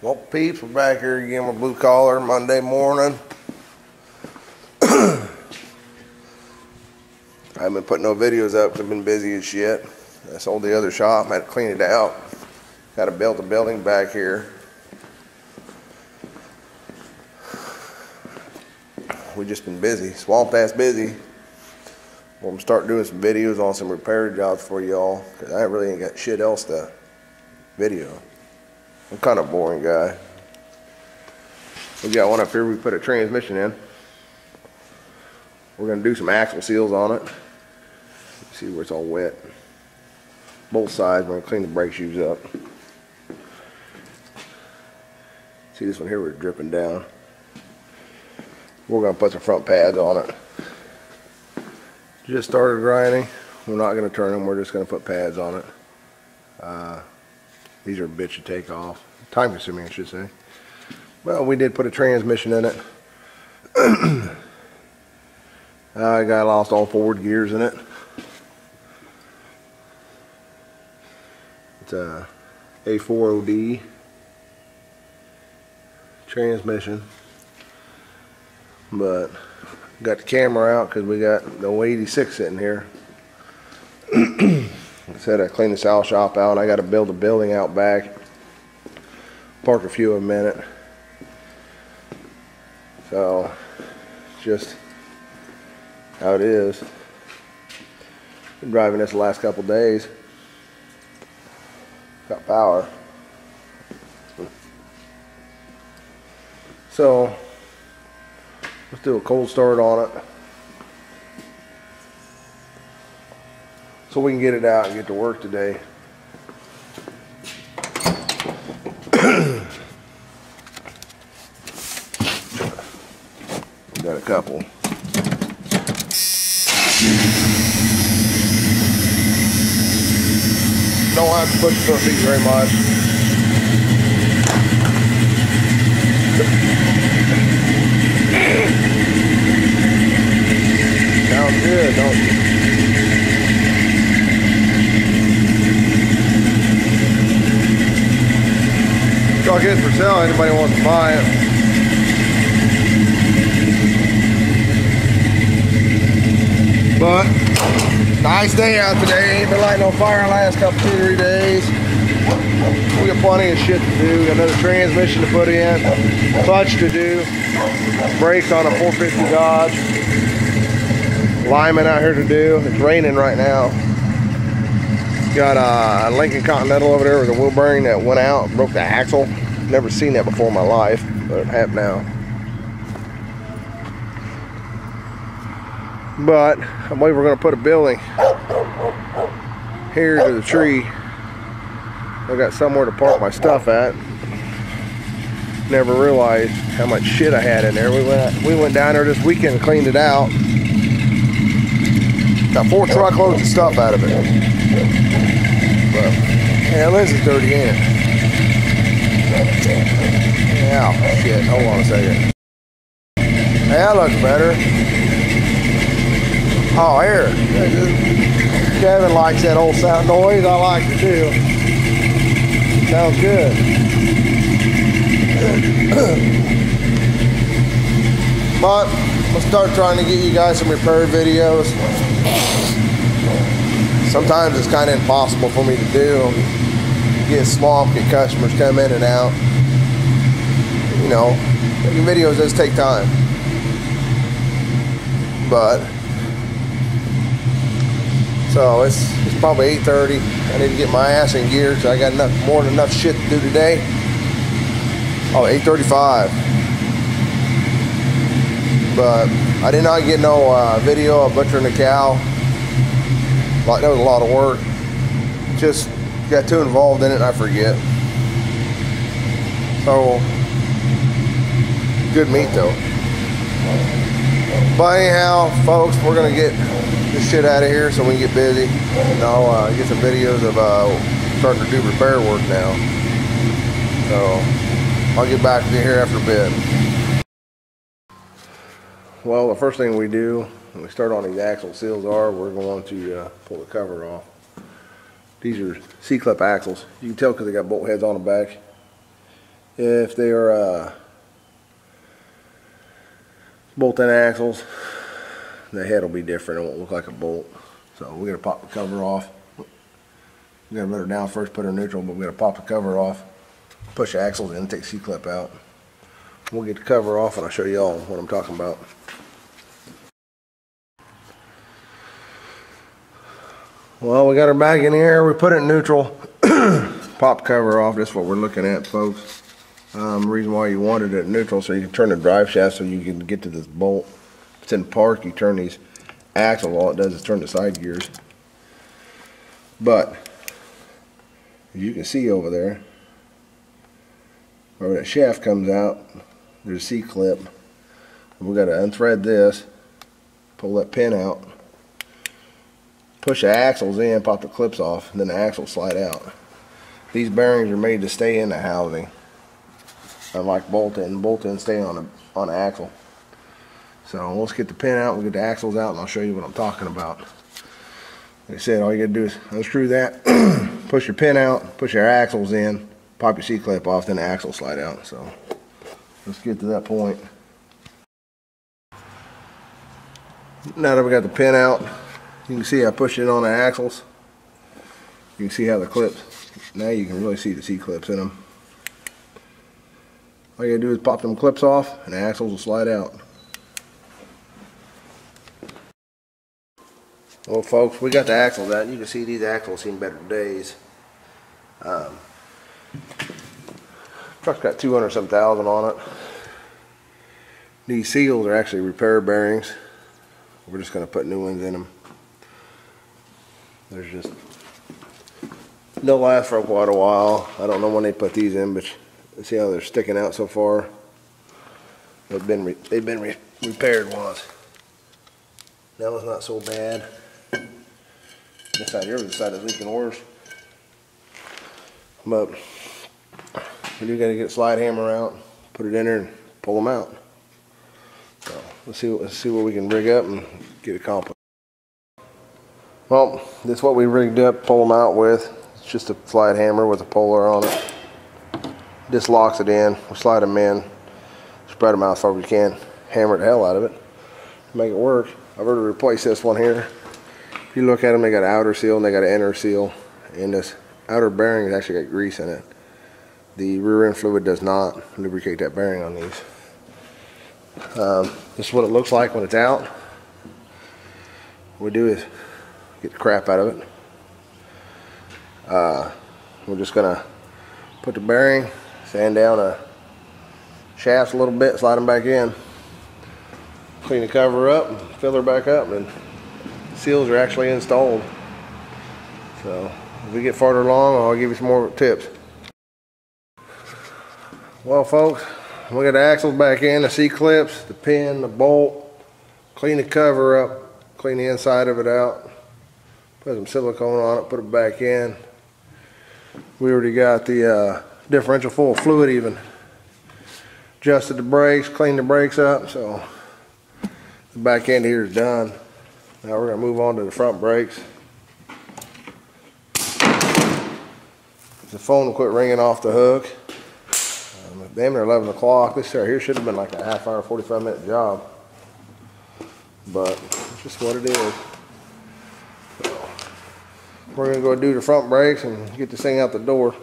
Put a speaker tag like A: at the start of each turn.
A: Well, peeps, we're back here again with Blue Collar Monday morning. I haven't been putting no videos up because I've been busy as shit. I sold the other shop, I had to clean it out. Got to build a building back here. We've just been busy, swamped ass busy. Well, I'm gonna start doing some videos on some repair jobs for y'all because I really ain't got shit else to video. I'm kind of a boring guy. We got one up here we put a transmission in. We're going to do some axle seals on it. See where it's all wet. Both sides, we're going to clean the brake shoes up. See this one here, we're dripping down. We're going to put some front pads on it. Just started grinding. We're not going to turn them, we're just going to put pads on it. These are a bitch to take off. Time consuming, I should say. Well, we did put a transmission in it. I lost all forward gears in it. It's a A4OD transmission. But got the camera out because we got the 86 sitting here. I said I cleaned the south shop out. I got to build a building out back. Park a few of them in it. So, just how it is. Been driving this the last couple days. Got power. So, let's do a cold start on it. So we can get it out and get to work today. Got a couple. Don't have to push the feet very much. Sounds good, don't you? Truck is for sale, anybody wants to buy it. But nice day out today. Ain't been lighting on fire the last couple 2-3 days. We got plenty of shit to do. Got another transmission to put in, clutch to do, brakes on a 450 Dodge, lineman out here to do. It's raining right now. Got a Lincoln Continental over there with a wheel bearing that went out, broke the axle. Never seen that before in my life, but it happened now. But I believe we're going to put a building here to the tree. I got somewhere to park my stuff at. Never realized how much shit I had in there. We went down there this weekend and cleaned it out. Got 4 truckloads of stuff out of it. But yeah, this is dirty, ain't it? Yeah, shit. Hold on a second. Hey, that looks better. Oh, here. Kevin likes that old sound noise. I like it too. Sounds good. But let's start trying to get you guys some repair videos. Sometimes it's kind of impossible for me to do. Get swamped, get customers come in and out. You know, making videos does take time. But so it's probably 8:30. I need to get my ass in gear because I got more than enough shit to do today. Oh, 8:35. But I did not get no video of butchering a cow. Like, that was a lot of work. Just got too involved in it and I forget. So, good meat though. But anyhow, folks, we're gonna get this shit out of here so we can get busy. And I'll get some videos of starting to do repair work now. So I'll get back to you here after a bit. Well, the first thing we do when we start on these axle seals we're going to pull the cover off. These are C-clip axles. You can tell because they got bolt heads on the back. If they are bolt-in axles, the head will be different. It won't look like a bolt. So we're going to pop the cover off. We're going to run it down first, put it in neutral, but we're going to pop the cover off, push the axles in, take the C-clip out. We'll get the cover off and I'll show you all what I'm talking about. Well, we got her back in here. We put it in neutral. Pop cover off. That's what we're looking at, folks. The reason why you wanted it in neutral, so you can turn the drive shaft so you can get to this bolt. If it's in park, you turn these axles. All it does is turn the side gears. But as you can see over there, where that shaft comes out, there's a C-clip. We got to unthread this, pull that pin out, push the axles in, pop the clips off, and then the axles slide out. These bearings are made to stay in the housing, unlike bolt-in. Bolt-in stay on the axle. So let's get the pin out, we'll get the axles out, and I'll show you what I'm talking about. Like I said, all you gotta do is unscrew that, push your pin out, push your axles in, pop your C-clip off, then the axles slide out. So let's get to that point. Now that we got the pin out, you can see I pushed it on the axles. You can see how the clips, now you can really see the C-clips in them. All you gotta do is pop them clips off and the axles will slide out. Well, folks, we got the axles out. You can see these axles seen better days. Truck's got 200-some thousand on it. These seals are actually repair bearings. We're just going to put new ones in them. There's just, they'll last for quite a while. I don't know when they put these in, but see how they're sticking out so far. They've been repaired once. That was not so bad. This side here, this side is leaking worse. But we do got to get a slide hammer out, put it in there, and pull them out. So let's see what we can rig up and get accomplished. Well, this is what we rigged up, pull them out with. It's just a slide hammer with a puller on it. This locks it in. We slide them in, spread them out as far as we can, hammer the hell out of it, make it work. I've already replaced this one here. If you look at them, they got an outer seal and they got an inner seal. And this outer bearing has actually got grease in it. The rear end fluid does not lubricate that bearing on these. This is what it looks like when it's out. What we do is get the crap out of it. We're just gonna put the bearing, sand down the shafts a little bit, slide them back in, clean the cover up, and fill her back up, and the seals are actually installed. So if we get farther along, I'll give you some more tips. Well, folks, we got the axles back in, the C-clips, the pin, the bolt, clean the cover up, clean the inside of it out, put some silicone on it, put it back in. We already got the differential full of fluid even. Adjusted the brakes, cleaned the brakes up, so the back end here is done. Now we're going to move on to the front brakes. The phone will quit ringing off the hook. Damn near 11 o'clock. This right here should have been like a half hour, 45-minute job. But it's just what it is. So we're going to go do the front brakes and get this thing out the door.